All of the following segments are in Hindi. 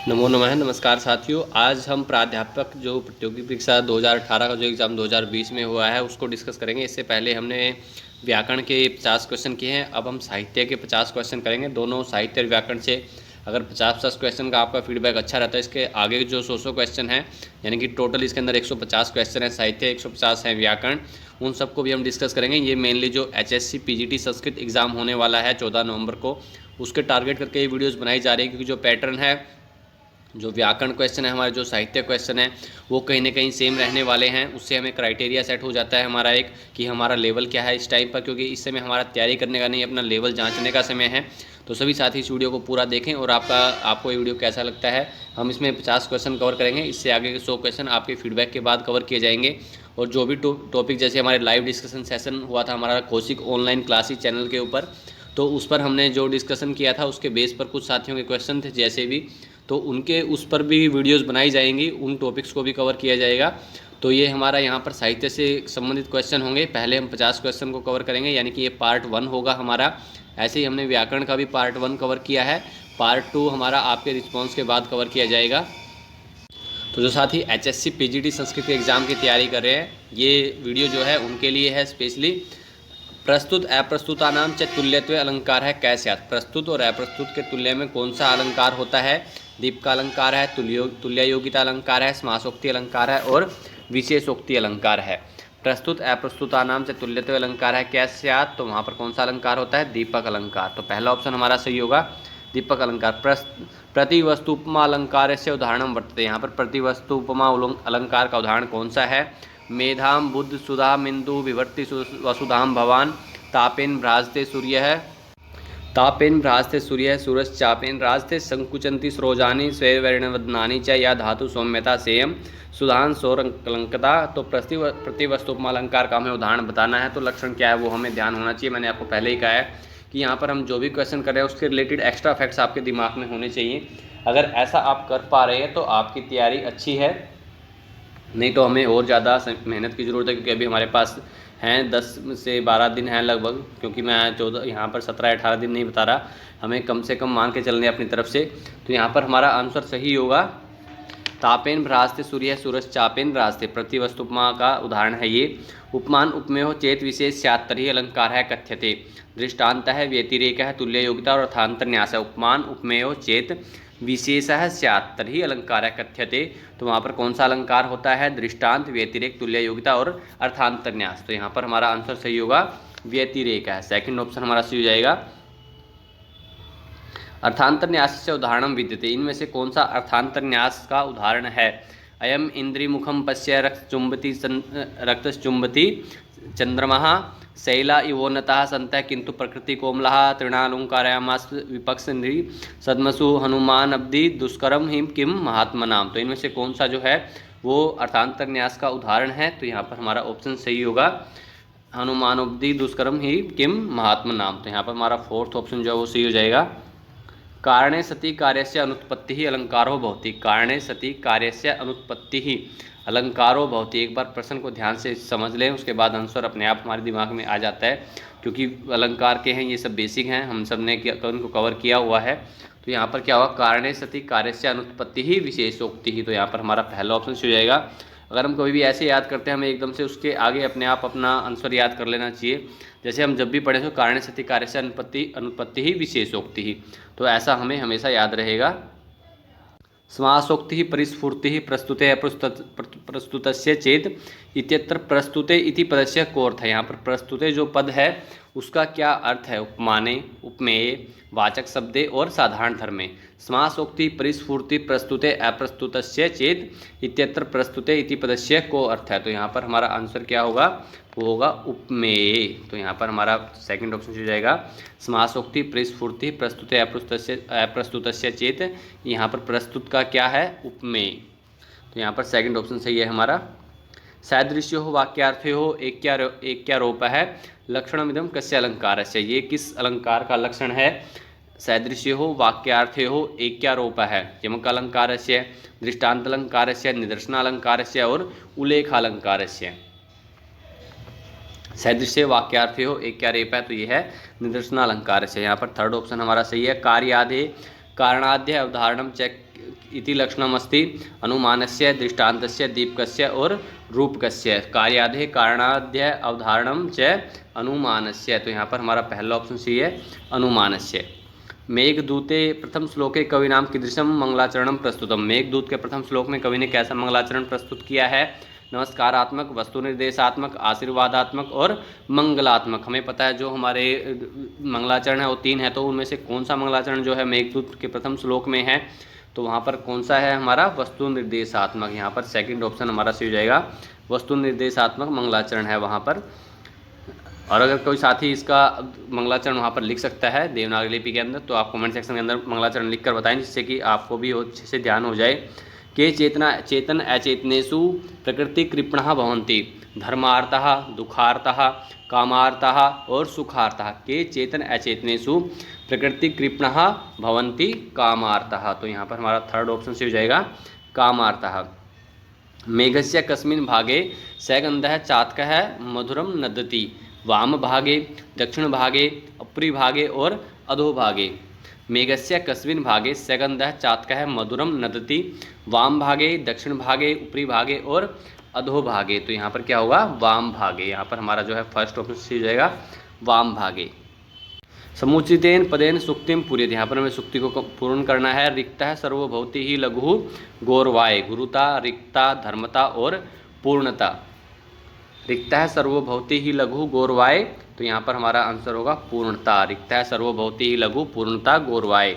नमो नमः। नमस्कार साथियों, आज हम प्राध्यापक जो प्रतियोगी परीक्षा 2018 का जो एग्ज़ाम 2020 में हुआ है उसको डिस्कस करेंगे। इससे पहले हमने व्याकरण के 50 क्वेश्चन किए हैं, अब हम साहित्य के 50 क्वेश्चन करेंगे। दोनों साहित्य और व्याकरण से अगर 50-50 क्वेश्चन का आपका फीडबैक अच्छा रहता है, इसके आगे जो 100 क्वेश्चन हैं, यानी कि टोटल इसके अंदर 150 क्वेश्चन है साहित्य, 150 है व्याकरण, उन सबको भी हम डिस्कस करेंगे। ये मेनली जो HSC PGT संस्कृत एग्ज़ाम होने वाला है 14 नवंबर को, उसके टारगेट करके ये वीडियोज़ बनाई जा रही है, क्योंकि जो पैटर्न है, जो व्याकरण क्वेश्चन है, हमारे जो साहित्य क्वेश्चन है, वो कहीं ना कहीं सेम रहने वाले हैं। उससे हमें क्राइटेरिया सेट हो जाता है हमारा एक, कि हमारा लेवल क्या है इस टाइम पर, क्योंकि इस समय हमारा तैयारी करने का नहीं, अपना लेवल जांचने का समय है। तो सभी साथी इस वीडियो को पूरा देखें और आपको ये वीडियो कैसा लगता है। हम इसमें 50 क्वेश्चन कवर करेंगे, इससे आगे के 100 क्वेश्चन आपके फीडबैक के बाद कवर किए जाएंगे। और जो भी टॉपिक, जैसे हमारे लाइव डिस्कशन सेशन हुआ था हमारा कौशिक ऑनलाइन क्लासेस चैनल के ऊपर, तो उस पर हमने जो डिस्कशन किया था उसके बेस पर कुछ साथियों के क्वेश्चन थे जैसे भी, तो उनके उस पर भी वीडियोस बनाई जाएंगी, उन टॉपिक्स को भी कवर किया जाएगा। तो ये हमारा यहाँ पर साहित्य से संबंधित क्वेश्चन होंगे। पहले हम 50 क्वेश्चन को कवर करेंगे, यानी कि ये पार्ट 1 होगा हमारा। ऐसे ही हमने व्याकरण का भी पार्ट 1 कवर किया है, पार्ट 2 हमारा आपके रिस्पॉन्स के बाद कवर किया जाएगा। तो जो साथी HSC PGT संस्कृत के एग्ज़ाम की तैयारी कर रहे हैं, ये वीडियो जो है उनके लिए है स्पेशली। प्रस्तुत अप्रस्तुतानाम च तुल्यत्वे अलंकार है कैसे? प्रस्तुत और अप्रस्तुत के तुल्य में कौन सा अलंकार होता है? दीप का अलंकार है, तुल्ययोगिता अलंकार है, समासोक्ति अलंकार है और विशेषोक्ति अलंकार है। प्रस्तुत अप्रस्तुतानाम च तुल्यत्वे अलंकार है कैसे? तो वहाँ पर कौन सा अलंकार होता है? दीपक अलंकार। तो पहला ऑप्शन हमारा सही होगा, दीपक अलंकार। प्रतिवस्तुपमा अलंकार से उदाहरण वर्तते, यहाँ पर प्रतिवस्तुपमा अलंकार का उदाहरण कौन सा है? मेधाम बुद्ध सुधा मिंदु विवर्ति वसुधाम भवान, तापेन भ्राजते सूर्य है, तापेन भ्राजते सूर्य सूरज चापेन राजते, संकुचंती सरोजानी स्वैर्वर्णवदनानी च या धातु सौम्यता सेयम सुधान सौरकलंकता। तो प्रतिवस्तुपमा अलंकार का हमें उदाहरण बताना है, तो लक्षण क्या है वो हमें ध्यान होना चाहिए। मैंने आपको पहले ही कहा है कि यहाँ पर हम जो भी क्वेश्चन कर रहे हैं उसके रिलेटेड एक्स्ट्रा फैक्ट्स आपके दिमाग में होने चाहिए। अगर ऐसा आप कर पा रहे हैं तो आपकी तैयारी अच्छी है, नहीं तो हमें और ज़्यादा मेहनत की ज़रूरत है, क्योंकि अभी हमारे पास हैं 10 से 12 दिन हैं लगभग, क्योंकि मैं 14 यहाँ पर 17-18 दिन नहीं बता रहा, हमें कम से कम मान के चलने अपनी तरफ से। तो यहाँ पर हमारा आंसर सही होगा, तापेन भ्राजते सूर्य सूरज चापेन भ्राजते। प्रतिवस्तुपमा का उदाहरण है ये। उपमान उपमेयो चेत विशेष स्यात्तरी अलंकार है कथ्यते। दृष्टांत है, व्यतिरेक है, तुल्य योगिता और अर्थांतरन्यास है। उपमान उपमेयो चेत विशेषः स्यात् तर्हि अलंकार कथ्यते। तो वहाँ पर कौन सा अलंकार होता है? दृष्टांत, व्यतिरेक, तुल्य योगिता और अर्थांतरन्यास। तो यहाँ पर हमारा आंसर सही होगा, व्यतिरेक है। सेकंड ऑप्शन हमारा सही हो जाएगा। अर्थांतरन्यास से उदाहरण विद्यते, इनमें से कौन सा अर्थांतरन्यास का उदाहरण है? अयम इंद्रिमुखम पश्य रक्तचुंबती चंद्रमः शैला इवोन्नतः सन्तः किंतु प्रकृति कोमलः तृणालुंकारयामास विपक्ष सद्मसु हनुमान अब्धि दुष्करम हिम किम महात्मनाम। तो इनमें से कौन सा जो है वो अर्थांतरन्यास का उदाहरण है? तो यहाँ पर हमारा ऑप्शन सही होगा, हनुमानोब्धि दुष्करम ही किम महात्मनाम। तो यहाँ पर हमारा फोर्थ ऑप्शन जो है वो सही हो जाएगा। कारणे सति कार्यस्य अनुत्पत्ति ही अलंकारो भवति। कारणे सति कार्यस्य अनुत्पत्ति ही अलंकारो भवति। एक बार प्रश्न को ध्यान से समझ लें, उसके बाद आंसर अपने आप हमारे दिमाग में आ जाता है, क्योंकि अलंकार के हैं ये सब बेसिक हैं, हम सब ने उनको कवर किया हुआ है। तो यहाँ पर क्या होगा? कारणे सति कार्यस्य अनुत्पत्ति ही विशेषोक्ति ही। तो यहाँ पर हमारा पहला ऑप्शन हो जाएगा। अगर हम कभी भी ऐसे याद करते हैं, हमें एकदम से उसके आगे अपने आप अपना आंसर याद कर लेना चाहिए। जैसे हम जब भी पढ़े तो कारणे सति कार्यस्य अनुत्पत्ति ही विशेषोक्ति ही, तो ऐसा हमें हमेशा याद रहेगा। समासोक्ति ही परिस्फूर्ति ही प्रस्तुते प्रस्तुतस्य चेत इत्यत्र प्रस्तुते इति पदस्य को अर्थ है। यहाँ पर प्रस्तुते जो पद है उसका क्या अर्थ है? उपमाने, उपमेय, वाचक शब्दे और साधारण धर्मे। समासोक्ति परिस्फूर्ति प्रस्तुते अप्रस्तुतस्य चेत इत्यत्र प्रस्तुते इति पदस्य को अर्थ है। तो यहाँ पर हमारा आंसर क्या होगा? वो होगा उपमेय। तो यहाँ पर हमारा सेकंड ऑप्शन हो जाएगा, समासोक्ति परिस्फूर्ति प्रस्तुते अप्रस्तुतस्य चेत। यहाँ पर प्रस्तुत का क्या है? उपमेय। तो यहाँ पर सेकंड ऑप्शन सही है हमारा। सदृश्यो वाक्यार्थो एक्यारोप है, लक्षणमिदं कस्य अलंकारस्य। ये किस अलंकार का लक्षण है? सदृश्यो वाक्यार्थो एक्यारोप है, यमक अलंकारस्य, दृष्टांत अलंकारस्य, निदर्शनालंकारस्य और उल्लेखालंकारस्य। सदृश्य वाक्यार्थो एक्यारेप है, तो ये है निदर्शनालंकारस्य। यहाँ पर थर्ड ऑप्शन हमारा सही है। कार्यादे कारणाद्य अवधारणम च इति लक्षणमस्ति अनुमानस्य, दृष्टान्तस्य, दीपकस्य और रूपकस्य। कार्यादे कारणाद्य अवधारणम च अनुमानस्य, तो यहाँ पर हमारा पहला ऑप्शन सी है अनुमानस्य। मेघदूते प्रथम श्लोके कविनाम कीदृशम मंगलाचरणम प्रस्तुतम। मेघदूत के प्रथम श्लोक में कवि ने कैसा मंगलाचरण प्रस्तुत किया है? नमस्कारात्मक, वस्तु निर्देशात्मक, आशीर्वादात्मक और मंगलात्मक। हमें पता है जो हमारे मंगलाचरण है वो 3 है, तो उनमें से कौन सा मंगलाचरण जो है मेघदूत के प्रथम श्लोक में है, तो वहाँ पर कौन सा है हमारा? वस्तु निर्देशात्मक। यहाँ पर सेकंड ऑप्शन हमारा सही हो जाएगा, वस्तु निर्देशात्मक मंगलाचरण है वहाँ पर। और अगर कोई साथी इसका मंगलाचरण वहाँ पर लिख सकता है देवनागरी लिपि के अंदर, तो आप कमेंट सेक्शन के अंदर मंगलाचरण लिख कर बताएं, जिससे कि आपको भी अच्छे से ध्यान हो जाए। के चेतन अचेतनेषु प्रकृति कृपणः भवन्ति, धर्मार्थः, दुखार्थः, कामार्थः और सुखार्थः। के चेतन अचेतनेषु प्रकृति कृपणः भवन्ति कामार्थः, तो यहाँ पर हमारा थर्ड ऑप्शन से हो जाएगा कामार्थः। मेघस्य कस्मिन् भागे सैगन्धः चातकः मधुरम नदति, वाम भागे, दक्षिण भागे, उपरि भागे और अधोभागे। मेघस्य कस्मिन् भागे सैगन्धः चातकः मधुरम नदति, वाम भागे, दक्षिण भागे, उपरि भागे और अधोभागे, तो यहाँ पर क्या होगा? वाम भागे। यहाँ पर हमारा जो है फर्स्ट ऑप्शन से हो जाएगा वाम भागे। समुचितेन पदेन सुक्तिम पूर्यते, यहाँ पर हमें सुक्ति को पूर्ण करना है। रिक्तः सर्वभौति ही लघु गौरवाय, गुरुता, रिक्ता, धर्मता और पूर्णता। रिक्तः सर्वभौति ही लघु गौरवाय, तो यहाँ पर हमारा आंसर होगा पूर्णता। रिक्तः सर्वभौति ही लघु पूर्णता गौरवाय।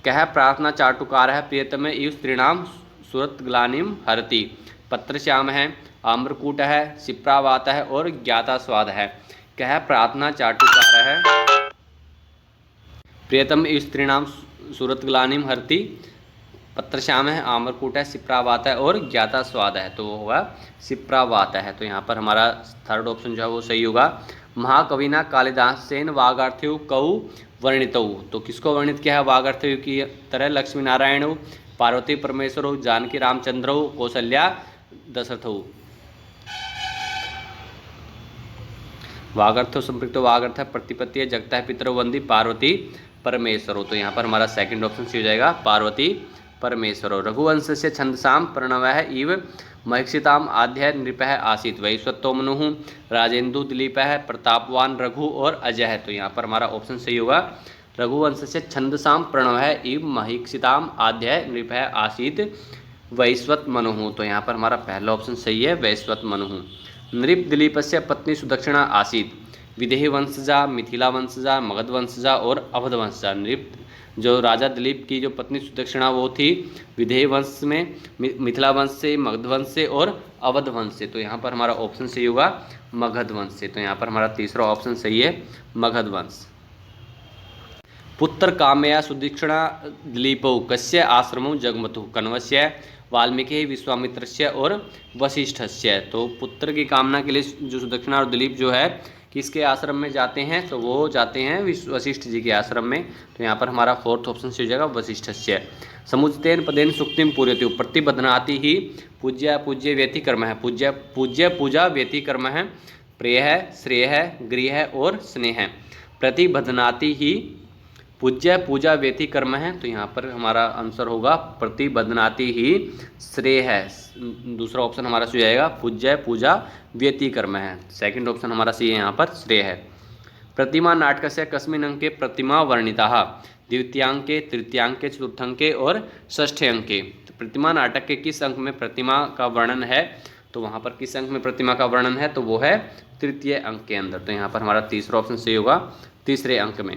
कह प्रार्थना चाटुकार है प्रियतम इव स्त्रीणाम सुरतग्लानिम हरति। पत्रश्याम है, आम्रकूट है, शिप्रावात है और ज्ञाता स्वाद है। कह प्रार्थना चाटुकार है प्रियतम इव स्त्रीणाम सुरतग्लानिम हरति। पत्रश्याम है, आम्रकूट है, शिप्रावात है और ज्ञाता स्वाद है, तो वो होगा शिप्रावात है। तो यहाँ पर हमारा थर्ड ऑप्शन जो है वो सही होगा। महाकविना कालिदासेन वागार्थ्यु कौ वर्णितौ, तो किसको वर्णित किया है वागार्थ्यु की तरह? लक्ष्मी नारायण, पार्वती परमेश्वर, जानकी रामचंद्र, कौशल्या दशरथ। वागर्थ संपृक्त वागर्थ प्रतिपत्ति जगता है पितरो वंदी पार्वती परमेश्वरो, तो यहाँ पर हमारा सेकंड ऑप्शन सी हो जाएगा पार्वती परमेश्वरो। रघुवंश से छंदसाम प्रणवः इव महिषिताम आध्याय नृपः आसीत, वैश्वतो मनुः, राजेंदु दिलीपः, प्रतापवान रघु और अजय, तो यहाँ पर हमारा ऑप्शन सही होगा रघुवंश से छंदसाम प्रणवः इव महिषिताम आध्याय नृपः आसीत वैश्वत मनुः, तो यहाँ पर हमारा पहला ऑप्शन सही है वैश्वत मनुः। नृप दिलीपस्य पत्नी सुदक्षिणा आसीत, विदेह वंशजा, मिथिला वंशजा, मगध वंशजा और अवध वंशजा। नृप जो राजा दिलीप की जो पत्नी सुदक्षिणा वो थी विदेह वंश में, मिथिला वंश से, मगध वंश से और अवध वंश से, तो यहाँ पर हमारा ऑप्शन सही होगा मगध वंश से, तो यहाँ पर हमारा तीसरा ऑप्शन सही है मगध वंश। पुत्र कामया सुदक्षिणा दिलीपौ कस्य आश्रमौ जगमतु, कण्वस्य, वाल्मीकि, विश्वामित्रस्य और वशिष्ठस्य। तो पुत्र की कामना के लिए जो सुदक्षिणा और दिलीप जो है किसके आश्रम में जाते हैं? तो वो जाते हैं वशिष्ठ जी के आश्रम में, तो यहाँ पर हमारा फोर्थ ऑप्शन से हो जाएगा वशिष्ठस्य। समुचितेन पदेन सुक्तिम पूर्यते, प्रतिबध्नाति ही पूज्य पूज्य व्यति कर्म है, पूज्य पूज्य पूजा व्यति कर्म है, प्रिय है, श्रेय है, गृह है और स्नेह है। प्रतिबध्नाति ही पूज्य पूजा व्यति कर्म है, तो यहाँ पर हमारा आंसर होगा प्रतिबध्नाति ही श्रेय है। दूसरा ऑप्शन हमारा सही जाएगा पूज्य पूजा व्यति कर्म है, सेकंड ऑप्शन हमारा सही है यहाँ पर श्रेय है। प्रतिमा नाटकस्य कस्मिन् अंके प्रतिमा वर्णिता, द्वितीयांके, तृतीयांके, चतुर्थंके और षष्ठे अंके। तो प्रतिमा नाटक के किस अंक में प्रतिमा का वर्णन है? तो वहाँ पर किस अंक में प्रतिमा का वर्णन है? तो वो है तृतीय अंक के अंदर, तो यहाँ पर हमारा तीसरा ऑप्शन सही होगा तीसरे अंक में।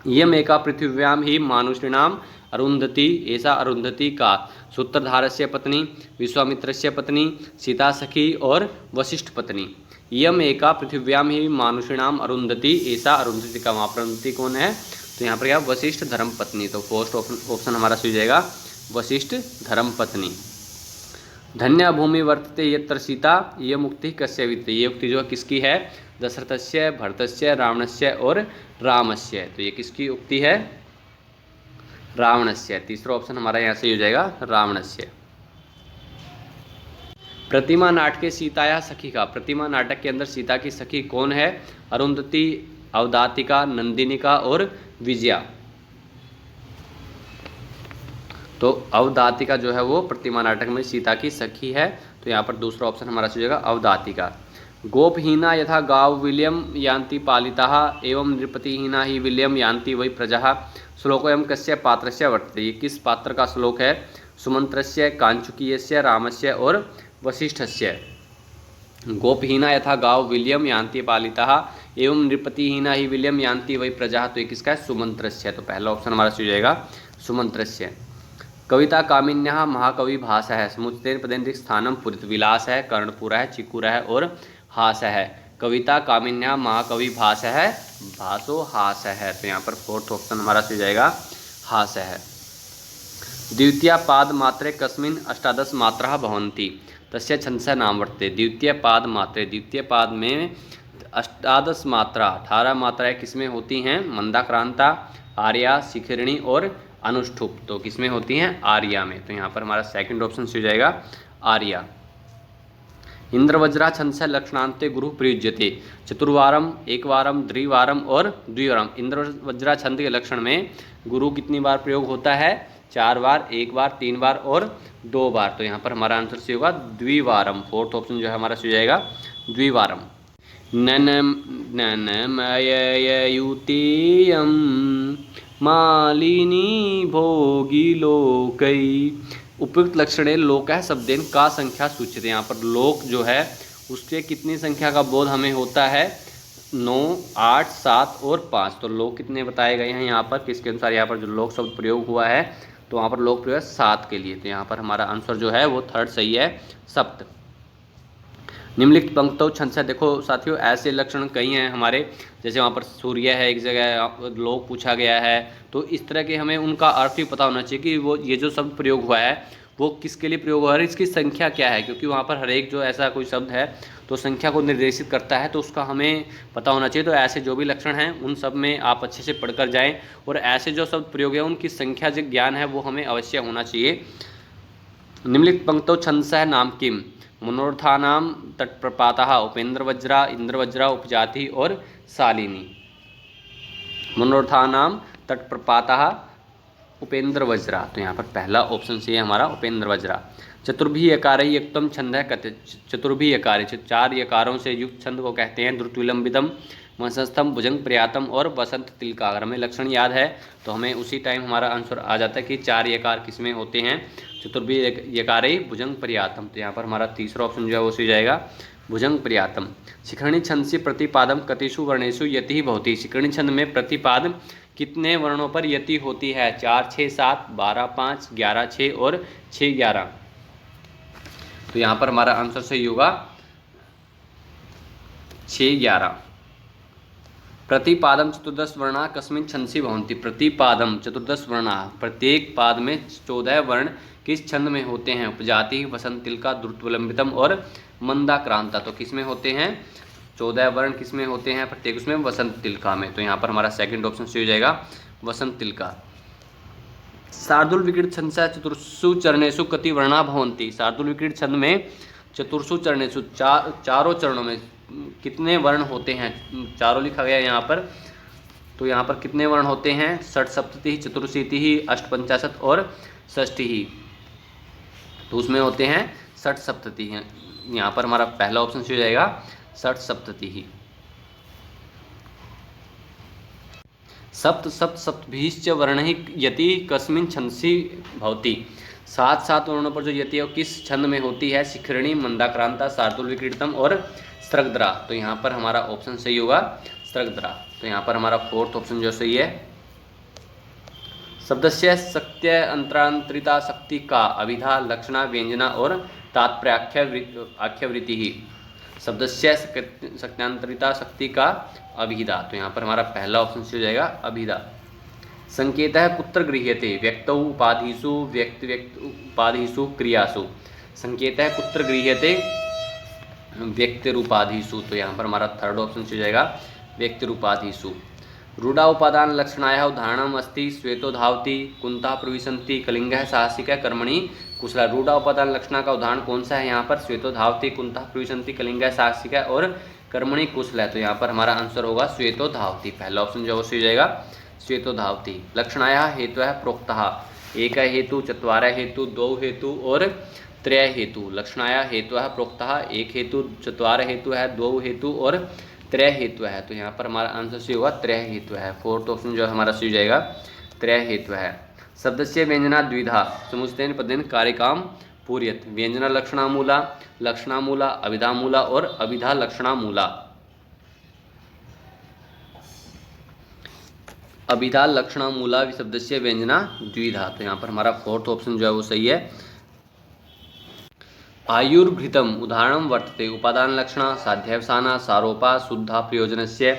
यम एका पृथिव्याम ही मानुषीणाम अरुंधति, ऐसा अरुंधति का सूत्रधारस्य पत्नी, विश्वामित्रस्य पत्नी, सीता सखी और वशिष्ठ पत्नी। यम एका पृथिव्याम ही मानुषीणाम अरुंधति, ऐसा अरुंधति का, वहाँ पर अरुंधति कौन है? तो यहाँ पर क्या वशिष्ठ धर्म पत्नी, तो फर्स्ट ऑप्शन हमारा सही जाएगा वशिष्ठ धर्म पत्नी। धन्य भूमि वर्तते यत्र सीता, ये मुक्ति कस्य वित्ते, ये उक्ति जो किसकी है? दशरथस्य, भरतस्य, रावणस्य और रामस्य, तो ये किसकी उक्ति है? रावणस्य। तीसरा ऑप्शन हमारा यहाँ से हो जाएगा रावणस्य। प्रतिमा नाटके सीताया सखी का, प्रतिमा नाटक के अंदर सीता की सखी कौन है? अरुंधति, अवदातिका, नंदिनिका और विजया। तो अवदातिका जो है वो प्रतिमा नाटक में सीता की सखी है, तो यहाँ पर दूसरा ऑप्शन हमारा सही हो जाएगा अवदातिका। गोपहीना यथा गाव विलियम यान्ति पालिताः एवं नृपतिहीना ही विलियम यान्ति वै प्रजाः। श्लोकोऽयं कस्य पात्रस्य वर्तते, ये किस पात्र का श्लोक है? सुमंत्रस्य, कांचुकीयस्य, रामस्य और वसिष्ठस्य। गोपहीना यथा गाव विलियम यान्ति पालिताः एवं नृपतिहीना ही विलियम यान्ति वै प्रजाः, तो ये किसका है? सुमंत्रस्य। तो पहला ऑप्शन हमारा सही हो जाएगा सुमंत्रस्य। कविता कामिन्यः महाकवि भास है, समुच्चतेन पदेन स्थानम पुरित। विलास है, कर्णपुरा है, चिकुरा है और हास है। कविता कामिन्यः महाकवि भास है, भासो हास है, तो यहाँ पर फोर्थ ऑप्शन हमारा सही हो जाएगा हास है। द्वितीय पाद मात्रे कस्मिन् अष्टादश मात्राः भवन्ति तस्य छंदसः नाम वर्तते। द्वितीय पाद मात्रे, द्वितीय पाद में अष्टादश मात्रा 18 मात्राएं किसमें होती हैं? मंदाक्रांता, आर्या, शिखरिणी और अनुष्ठुप। तो किसमें होती हैं? आर्या में। तो यहाँ पर हमारा सेकंड ऑप्शन हो जाएगा आर्या। इंद्रवज्रा छंद से लक्षणांते गुरु प्रयुज्यते। चतुर्वारम, एक वारम, द्विवारम और द्विवारम। इंद्रवज्रा छंद के लक्षण में गुरु कितनी बार प्रयोग होता है? 4 बार, 1 बार, 3 बार और 2 बार। तो यहाँ पर हमारा आंसर सही होगा द्विवारम। फोर्थ ऑप्शन जो है हमारा सही हो जाएगा द्विवारम। ननमययुतेयं मालिनी भोगिलोकै। उपयुक्त लक्षणे लोक है शब्देन का संख्या सूचित। यहाँ पर लोक जो है उसके कितनी संख्या का बोध हमें होता है? 9, 8, 7 और 5। तो लोक कितने बताए गए हैं यहाँ पर? किसके अनुसार यहाँ पर जो लोक शब्द प्रयोग हुआ है, तो वहाँ पर लोक प्रयोग है 7 के लिए। तो यहाँ पर हमारा आंसर जो है वो थर्ड सही है, सप्त। निम्नलिखित पंक्तों छंद से, देखो साथियों ऐसे लक्षण कई हैं हमारे, जैसे वहाँ पर सूर्य है, एक जगह लोक पूछा गया है, तो इस तरह के हमें उनका अर्थ भी पता होना चाहिए कि वो ये जो शब्द प्रयोग हुआ है वो किसके लिए प्रयोग हुआ है, इसकी संख्या क्या है, क्योंकि वहाँ पर हर एक जो ऐसा कोई शब्द है तो संख्या को निर्देशित करता है, तो उसका हमें पता होना चाहिए। तो ऐसे जो भी लक्षण हैं उन सब में आप अच्छे से पढ़कर जाएं, और ऐसे जो शब्द प्रयोग है उनकी संख्या जो ज्ञान है वो हमें अवश्य होना चाहिए। निम्नलिखित पंक्तौ छंदसः नाम किम? मनोरथानाम तटप्रपातः, उपेंद्रवज्रा, इंद्रवज्रा, उपजाति और शालिनी। मनोरथानाम तटप्रपातः उपेंद्रवज्रा, तो यहाँ पर पहला ऑप्शन से हमारा उपेंद्रवज्रा। चतुर्भी यकारैः युक्तम छंद है कथ्य। चतुर्भी यकार, 4 यकारों से युक्त छंद को कहते हैं द्रुत विलंबितम, वंशस्थम, भुजंग प्रयातम और वसंत तिलका। अगर हमें लक्षण याद है तो हमें उसी टाइम हमारा आंसर आ जाता है कि 4 यकार किसमें होते हैं? चतुर्भी यकारे भुजंग प्रयातम। तो यहाँ पर हमारा तीसरा ऑप्शन जो है वो सही जाएगा भुजंग प्रयातम। शिखरणी छंद से प्रतिपादम कतिषु वर्णेषु यति भवति। शिखरणी छंद में प्रतिपाद कितने वर्णों पर यति होती है? 4, 6, 7, 12, 5, 11, 6 और 6, 11। तो यहाँ पर हमारा आंसर सही होगा 6, 11। प्रतिपादम चतुर्दश वर्णा कस्मिन् छंदसि भवन्ति। प्रतिपादम चतुर्दश वर्णा, प्रत्येक पाद में 14 वर्ण किस छंद में होते हैं? उपजाति, वसंत तिलका, द्रुत विलंबितम और मंदाक्रांता। तो किस में होते हैं? 14 वर्ण किस में होते हैं? प्रत्येक उसमें वसंत तिलका में। तो यहाँ पर हमारा सेकंड ऑप्शन सही हो जाएगा वसंत तिलका। शार्दूल विक्रीडित छंद से चतुर्षु चरणेषु कति वर्णा भवन्ति। शार्दूल विक्रीडित छंद में चतुर्षु चरणेषु, चारों चरणों में कितने वर्ण होते हैं? चारों लिखा गया यहाँ पर, तो यहाँ पर कितने वर्ण होते हैं? षट सप्तति, चतुर्शीति ही, अष्टपंचाशत और षष्ठी ही। तो उसमें होते हैं षट सप्तति हैं। यहाँ पर हमारा पहला ऑप्शन हो जाएगा षट सप्तति ही। सप्त सप्त सप्तभीश्च वर्णैः यति कस्मिन् छंदसि भवति। 7 वर्णों पर जो यति है वो किस छंद में होती है? शिखरिणी, मंदाक्रांता, शार्दूल विक्रीडितम और स्त्रग्धरा। तो यहाँ पर हमारा ऑप्शन सही होगा स्त्रग्धरा। तो यहाँ पर हमारा फोर्थ ऑप्शन जो सही है। शब्दस्य शक्त्य अंतरांतरिता शक्ति का अभिधा, लक्षणा, व्यंजना और तात्पर्याख्यवृत्ति ही। शब्दस्य शक्त्यांतरिता शक्ति का अभिधा, तो यहाँ पर हमारा पहला ऑप्शन हो जाएगा अभिधा। संकेतः कुत्र गृह्यते? व्यक्तौ, उपाधिषु, व्यक्ति उपाधिषु, क्रियासु। संकेतः कुत्र गृह्यते? व्यक्तिरूपाधिषु। तो यहाँ पर हमारा थर्ड ऑप्शन हो जाएगा व्यक्तिरूपाधिषु। रूढ़ा उपादान लक्षणायाः उदाहरणम् अस्ति श्वेतो धावति, कुंतः प्रविशन्ति, कलिंगः साहसिकः, कर्मणि कुशलः। रूढ़ा उपादान लक्षणा का उदाहरण कौन सा है यहाँ पर? श्वेतो धावति, कुंतः प्रविशन्ति, कलिंगः साहसिकः और कर्मणि कुशलः। तो यहाँ पर हमारा आंसर होगा श्वेतो धावति। पहला ऑप्शन जो हो जाएगा श्वेतो धावति। लक्षणायाः हेतवः प्रोक्तः। एक हेतु, चत्वारः हेतु, द्वौ हेतु और त्रय हेतु। लक्षणाया हेतुः प्रोक्तः, एक हेतु, चत्वारः हेतु है, द्वौ हेतु और त्रय हेतु है। तो यहाँ पर हमारा आंसर सी होगा त्रय हेतु है। फोर्थ ऑप्शन जो हमारा सी हो जाएगा त्रय हेतु है। शब्दस्य व्यंजना द्विधा समुच्चयेन पदेन कार्यकाम पूर्यत। व्यंजना लक्षणामूला, लक्षणामूला अभिधामूला और अभिधा लक्षणामूला। अभिधा लक्षणामूला शब्दस्य व्यंजना द्विधा। तो यहाँ पर हमारा फोर्थ ऑप्शन जो है वो सही है। आयुर्घृतम उदाहरणं वर्तते। उपादान लक्षणा साध्यावसाना सारोपा शुद्धा प्रयोजनस्य।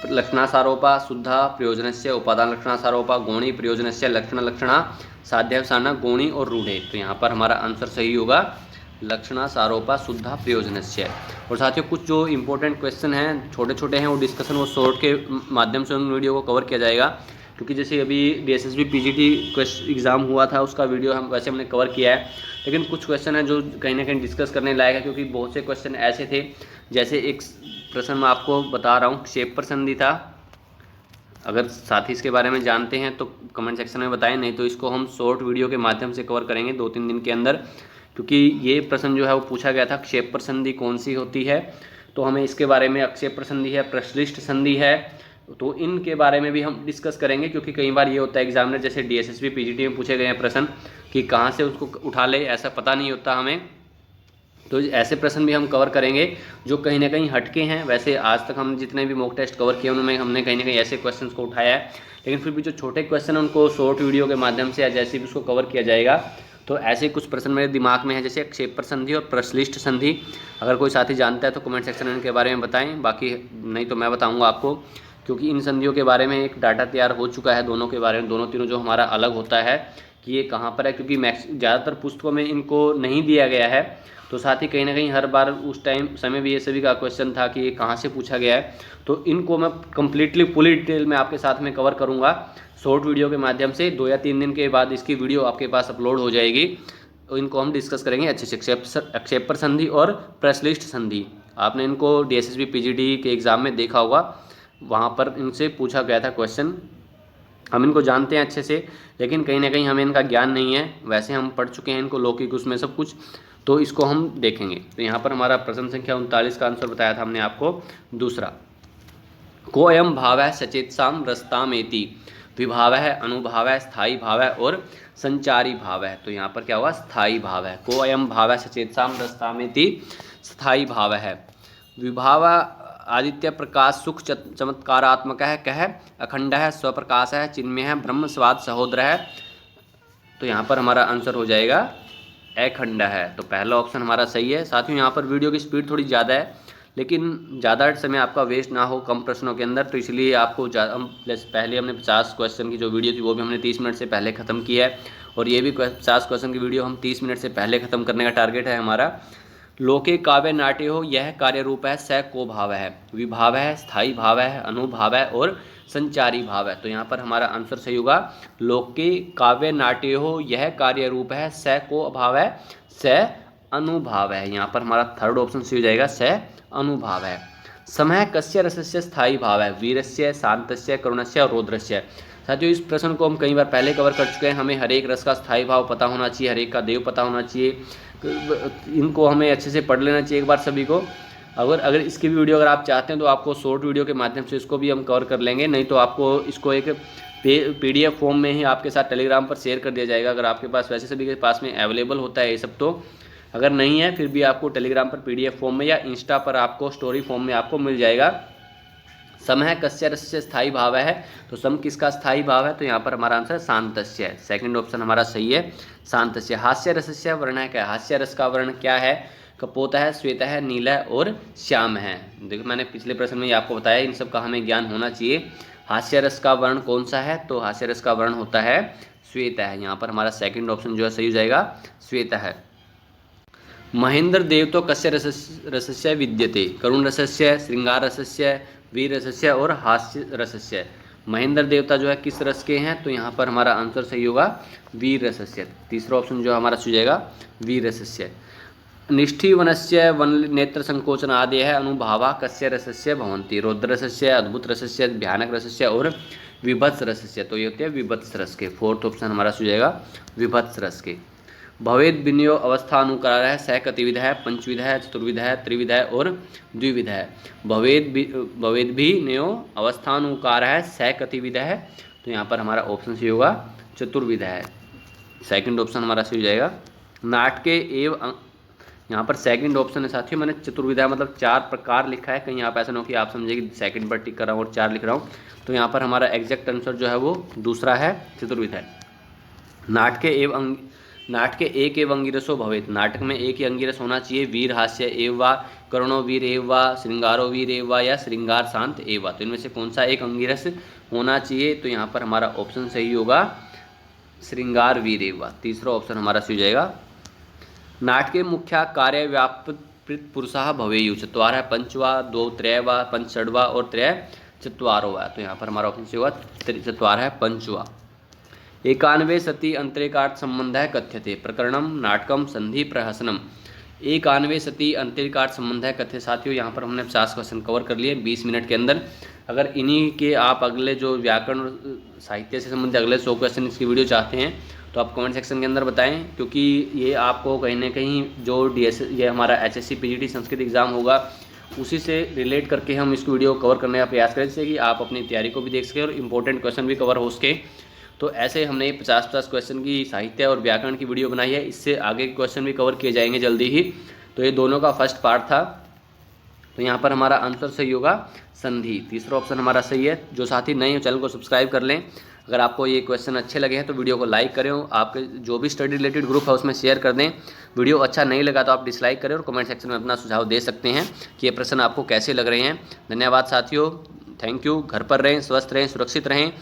लक्षणासारोपा शुद्धा प्रयोजनस्य उपादान लक्षणासारोपा गौणी प्रयोजनस्य लक्षणा साध्यावसाना गौणी और रूढ़े। तो यहाँ पर हमारा आंसर सही होगा लक्षणासारोपा शुद्धा प्रयोजनस्य। और साथियों कुछ जो इंपॉर्टेंट क्वेश्चन हैं छोटे छोटे हैं वो डिस्कशन वो शॉर्ट के माध्यम से उन वीडियो को कवर किया जाएगा। क्योंकि जैसे अभी DSSB PGT एग्ज़ाम हुआ था उसका वीडियो हमने कवर किया है, लेकिन कुछ क्वेश्चन है जो कहीं ना कहीं डिस्कस करने लायक है। क्योंकि बहुत से क्वेश्चन ऐसे थे, जैसे एक प्रश्न मैं आपको बता रहा हूँ, क्षेत्र संधि था। अगर साथी इसके बारे में जानते हैं तो कमेंट सेक्शन में बताएं, नहीं तो इसको हम शॉर्ट वीडियो के माध्यम से कवर करेंगे 2-3 दिन के अंदर। क्योंकि ये प्रश्न जो है वो पूछा गया था क्षेत्र संधि कौन सी होती है, तो हमें इसके बारे में अक्षेप्र संधि है, प्रश्लिष्ट संधि है, तो इनके बारे में भी हम डिस्कस करेंगे। क्योंकि कई बार ये होता है एग्जामिनर जैसे DSSB PGT में पूछे गए हैं प्रश्न कि कहाँ से उसको उठा ले, ऐसा पता नहीं होता हमें। तो ऐसे प्रश्न भी हम कवर करेंगे जो कहीं ना कहीं हटके हैं। वैसे आज तक हम जितने भी मॉक टेस्ट कवर किए उनमें हमने कहीं ना कहीं ऐसे क्वेश्चन को उठाया है, लेकिन फिर भी जो छोटे क्वेश्चन हैं उनको शॉर्ट वीडियो के माध्यम से या जैसे भी उसको कवर किया जाएगा। तो ऐसे कुछ प्रश्न मेरे दिमाग में है, जैसे क्षेत्र संधि और प्रश्लिष्ट संधि। अगर कोई साथी जानता है तो कमेंट सेक्शन में इनके बारे में बताएं, बाकी नहीं तो मैं बताऊँगा आपको। क्योंकि इन संधियों के बारे में एक डाटा तैयार हो चुका है दोनों के बारे में, दोनों तीनों जो हमारा अलग होता है कि ये कहाँ पर है। क्योंकि ज़्यादातर पुस्तकों में इनको नहीं दिया गया है, तो साथ ही कहीं ना कहीं हर बार उस समय भी ये सभी का क्वेश्चन था कि ये कहाँ से पूछा गया है। तो इनको मैं कम्प्लीटली पूरी डिटेल में आपके साथ में कवर करूँगा शॉर्ट वीडियो के माध्यम से। 2 या 3 दिन के बाद इसकी वीडियो आपके पास अपलोड हो जाएगी, तो इनको हम डिस्कस करेंगे अच्छे से। क्षेत्र संधि और प्रश्लिष्ट संधि आपने इनको DSSB PGT के एग्ज़ाम में देखा होगा, वहाँ पर इनसे पूछा गया था क्वेश्चन। हम इनको जानते हैं अच्छे से, लेकिन कहीं ना कहीं हमें इनका ज्ञान नहीं है। वैसे हम पढ़ चुके हैं इनको लौकिक उसमें सब कुछ, तो इसको हम देखेंगे। तो यहाँ पर हमारा प्रश्न संख्या 39 का आंसर बताया था हमने आपको। दूसरा, कोऽयं भावः सचेतसां रसतामेति। विभाव है, अनुभाव है, स्थायी भाव है और संचारी भाव है। तो यहाँ पर क्या हुआ, स्थायी भाव है। कोऽयं भावः सचेतसां रसतामेति, स्थायी भाव है। विभाव आदित्य प्रकाश सुख चमत्कारात्मक है, कह अखंड है, स्वप्रकाश है, चिन्मय है, ब्रह्म स्वाद सहोदर है। तो यहाँ पर हमारा आंसर हो जाएगा अखंड है। तो पहला ऑप्शन हमारा सही है। साथियों यहाँ पर वीडियो की स्पीड थोड़ी ज़्यादा है, लेकिन ज़्यादा समय आपका वेस्ट ना हो कम प्रश्नों के अंदर, तो इसलिए आपको पहले हमने 50 क्वेश्चन की जो वीडियो थी वो भी हमने 30 मिनट से पहले ख़त्म की है, और ये भी 50 क्वेश्चन की वीडियो हम 30 मिनट से पहले ख़त्म करने का टारगेट है हमारा। लोके काव्य नाट्य हो, यह कार्य रूप है, स को भाव है। विभाव है, स्थायी भाव है, अनुभाव है और संचारी भाव है। तो यहाँ पर हमारा आंसर सही होगा लोके काव्य नाट्य हो, यह कार्य रूप है, स को अभाव है, स अनुभाव है। यहाँ पर हमारा थर्ड ऑप्शन सही हो जाएगा, स अनुभाव है। समय कस्य रसस्य स्थायी भाव है, वीरस्य, शांतस्य, करुणस्य और रौद्रस्य। साथियों इस प्रश्न को हम कई बार पहले कवर कर चुके हैं। हमें हर एक रस का स्थायी भाव पता होना चाहिए, हर एक का देव पता होना चाहिए। इनको हमें अच्छे से पढ़ लेना चाहिए एक बार सभी को। अगर इसकी भी वीडियो अगर आप चाहते हैं तो आपको शॉर्ट वीडियो के माध्यम से इसको भी हम कवर कर लेंगे, नहीं तो आपको इसको एक PDF फॉर्म में ही आपके साथ टेलीग्राम पर शेयर कर दिया जाएगा। अगर आपके पास वैसे सभी के पास में अवेलेबल होता है ये सब, तो अगर नहीं है फिर भी आपको टेलीग्राम पर PDF फॉर्म में या इंस्टा पर आपको स्टोरी फॉर्म में आपको मिल जाएगा। सम है कस्य रसस्य स्थायी भाव है, तो सम किसका स्थायी भाव है, तो यहाँ पर हमारा आंसर शांतस्य है। सेकंड ऑप्शन हमारा सही है, शांतस्य। हास्य रसस्य वर्ण है क्या, हास्य रस का वर्ण क्या है, कपोत है, श्वेत है, नीला और श्याम है। देखो मैंने पिछले प्रश्न में आपको बताया इन सब का हमें ज्ञान होना चाहिए। हास्य रस का वर्ण कौन सा है, तो हास्य रस का वर्ण होता है श्वेत है। यहाँ पर हमारा सेकंड ऑप्शन जो है सही हो जाएगा, श्वेत है। महेंद्र देव तो कस्य रसस्य विद्यते, करुण रसस्य, श्रृंगार रसस्य, वीर रसस्य और हास्य रसस्य। महेंद्र देवता जो है किस रस के हैं, तो यहाँ पर हमारा आंसर सही होगा वीर रसस्य। तीसरा ऑप्शन जो हमारा सही जाएगा वीर रसस्य। निष्ठी वनस्य वन नेत्र संकोचन आदि है अनुभावा कस्य रसस्य भवन्ति, रौद्र रसस्य, अद्भुत रसस्य, भयानक रसस्य और विभत्स रस से, तो ये होते हैं विभत्स रस के। फोर्थ ऑप्शन हमारा हो जाएगा विभत्स रस के। भवेद विनियोग अवस्था अनुकार है, सहकतिविध है, पंचविध है, चतुर्विध है, त्रिविध है और द्विविध है। भवेद भी नियो अवस्थानुकार है, सहकतिविध है, तो यहाँ पर हमारा ऑप्शन सी होगा चतुर्विध है। सेकंड ऑप्शन हमारा सी हो जाएगा। नाटके एवं, यहाँ पर सेकंड ऑप्शन है साथियों, मैंने चतुर्विधा मतलब 4 प्रकार लिखा है, कहीं यहाँ पर ऐसा ना हो कि आप समझे कि सेकंड पर टिक कर रहा हूँ और 4 लिख रहा हूँ, तो यहाँ पर हमारा एग्जैक्ट आंसर जो है वो दूसरा है, चतुर्विध है। नाटके एक एवं अंगिरसो भवेत, नाटक में एक ही अंगिरस होना चाहिए। वीर हास्य एव वा, करुणो वीर एव वा, श्रृंगारो वीर एव वा या श्रृंगार शांत एव वा, तो इनमें से कौन सा एक अंगिरस होना चाहिए, तो यहाँ पर हमारा ऑप्शन सही होगा श्रृंगार वीर एव वा। तीसरा ऑप्शन हमारा सही हो जाएगा। नाटके मुख्या कार्य व्यापृत पुरुषः भवेयु, चत्वार है पंचवा, 2 त्रयवा, पंच षड्वा और त्रय चत्वारोवा, तो यहाँ पर हमारा ऑप्शन सही होगा चत्वार है पंचवा। एकान्वे सति अंतरिकार्थ संबंध है कथ्यते, प्रकरणम नाटकम संधि प्रहसनम। एकान्वे सति अंतरिकार्थ संबंध है कथ्य। साथियों यहाँ पर हमने 50 क्वेश्चन कवर कर लिए 20 मिनट के अंदर। अगर इन्हीं के आप अगले जो व्याकरण साहित्य से संबंधित अगले 100 क्वेश्चन इसकी वीडियो चाहते हैं तो आप कमेंट सेक्शन के अंदर बताएं, क्योंकि ये आपको कहीं ना कहीं जो ये हमारा HSC PGT संस्कृत एग्ज़ाम होगा उसी से रिलेट करके हम इसको वीडियो कवर करने का प्रयास करें, जिससे कि आप अपनी तैयारी को भी देख सकें और इंपॉर्टेंट क्वेश्चन भी कवर हो सके। तो ऐसे हमने 50-50 क्वेश्चन की साहित्य और व्याकरण की वीडियो बनाई है, इससे आगे के क्वेश्चन भी कवर किए जाएंगे जल्दी ही। तो ये दोनों का फर्स्ट पार्ट था, तो यहाँ पर हमारा आंसर सही होगा संधि। तीसरा ऑप्शन हमारा सही है। जो साथी नए हो चैनल को सब्सक्राइब कर लें। अगर आपको ये क्वेश्चन अच्छे लगे हैं तो वीडियो को लाइक करें, आपके जो भी स्टडी रिलेटेड ग्रुप है उसमें शेयर कर दें। वीडियो अच्छा नहीं लगा तो आप डिसलाइक करें और कमेंट सेक्शन में अपना सुझाव दे सकते हैं कि ये प्रश्न आपको कैसे लग रहे हैं। धन्यवाद साथियों, थैंक यू। घर पर रहें, स्वस्थ रहें, सुरक्षित रहें।